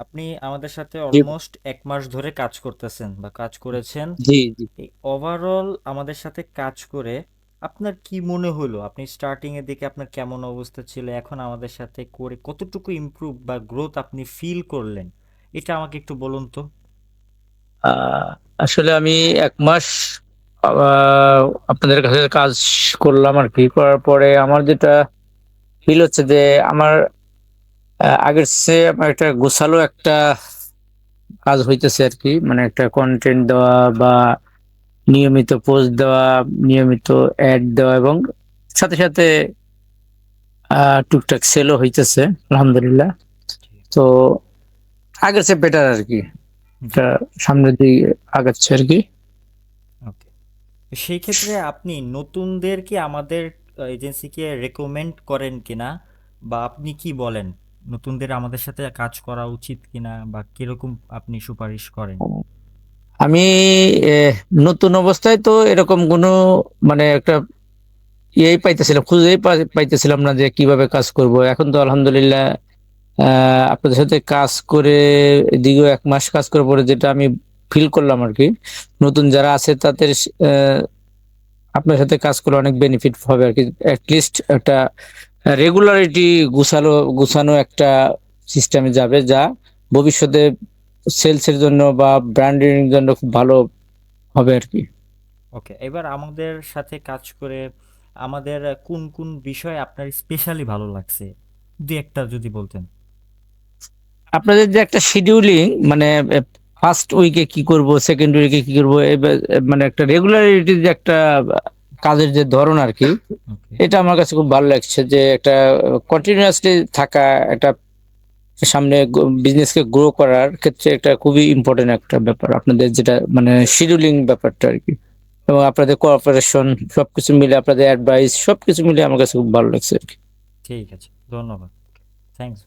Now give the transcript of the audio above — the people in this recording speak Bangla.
আপনি আমাদের সাথে জি অলমোস্ট 1 মাস ধরে কাজ করতেছেন বা কাজ করেছেন। জি জি। এই ওভারঅল আমাদের সাথে কাজ করে আপনার কি মনে হলো? আপনি স্টার্টিং এর দিকে আপনার কেমন অবস্থা ছিল, এখন আমাদের সাথে করে কতটুকু ইমপ্রুভ বা গ্রোথ আপনি ফিল করলেন, এটা আমাকে একটু বলুন তো। আহ, আসলে আমি 1 মাস আপনাদের কাছে কাজ করলাম আর কি। করার পরে আমার যেটা ফিল হচ্ছে যে আমার আগের চেয়ে আমার একটা গোছালো একটা কাজ হইতেছে আর কি। মানে একটা কন্টেন্ট দেওয়া বা নিয়মিত পোস্ট দেওয়া, নিয়মিত অ্যাড দেওয়া, এবং সাথে সাথে টুকটাক সেলও হইতেছে আলহামদুলিল্লাহ। জি। তো আগের চেয়ে বেটার আর কি। জি। এটা সামনের দিকে আগাচ্ছে আর কি। ওকে। সেই ক্ষেত্রে আপনি নতুনদের কি আমাদের এজেন্সিকে রেকমেন্ড করেন কিনা, বা আপনি কি বলেন নতুনদের আমাদের সাথে কাজ করা উচিত কিনা, বা কিরকম আপনি সুপারিশ করেন? আমি নতুন অবস্থায় তো এরকম কোনো মানে একটা ইয়েই পাইতেছিলাম, খুঁজেই পাইতেছিলাম না যে কিভাবে কাজ করব। এখন তো আলহামদুলিল্লাহ আপনাদের সাথে কাজ করে দীর্ঘ 1 মাস কাজ করার পরে যেটা আমি ফিল করলাম আর কি, নতুন যারা আছে তাদের আপনার সাথে কাজ করে অনেক বেনিফিট হবে আর কি। লিস্ট একটা রেগুলারিটি, গুছানো একটা সিস্টেমে যাবে, যা ভবিষ্যতে সেলস এর জন্য বা ব্র্যান্ডিং এর জন্য খুব ভালো হবে আর কি। ওকে, এবার আমাদের সাথে কাজ করে আমাদের কোন কোন বিষয় আপনার স্পেশালি ভালো লাগছে, দু একটা যদি বলতেন। আপনাদের যে একটা শিডিউলিং, মানে ফার্স্ট উইকে কি করব, সেকেন্ড উইকে কি করব, মানে একটা রেগুলারিটি যে একটা কাজের যে ধরন আর কি, ওকে। এটা আমার কাছে খুব ভালো লাগছে। যে একটা কন্টিনিউয়াসলি থাকা, একটা সামনে বিজনেসকে গ্রো করার ক্ষেত্রে এটা খুবই ইম্পর্টেন্ট একটা ব্যাপার, আপনাদের যেটা মানে শিডিউলিং ব্যাপারটা আর কি। এবং আপনাদের কোঅপারেশন, সবকিছু মিলে আপনাদের অ্যাডভাইস সবকিছু মিলে আমার কাছে খুব ভালো লাগছে আর কি। ঠিক আছে, ধন্যবাদ। থ্যাংকস।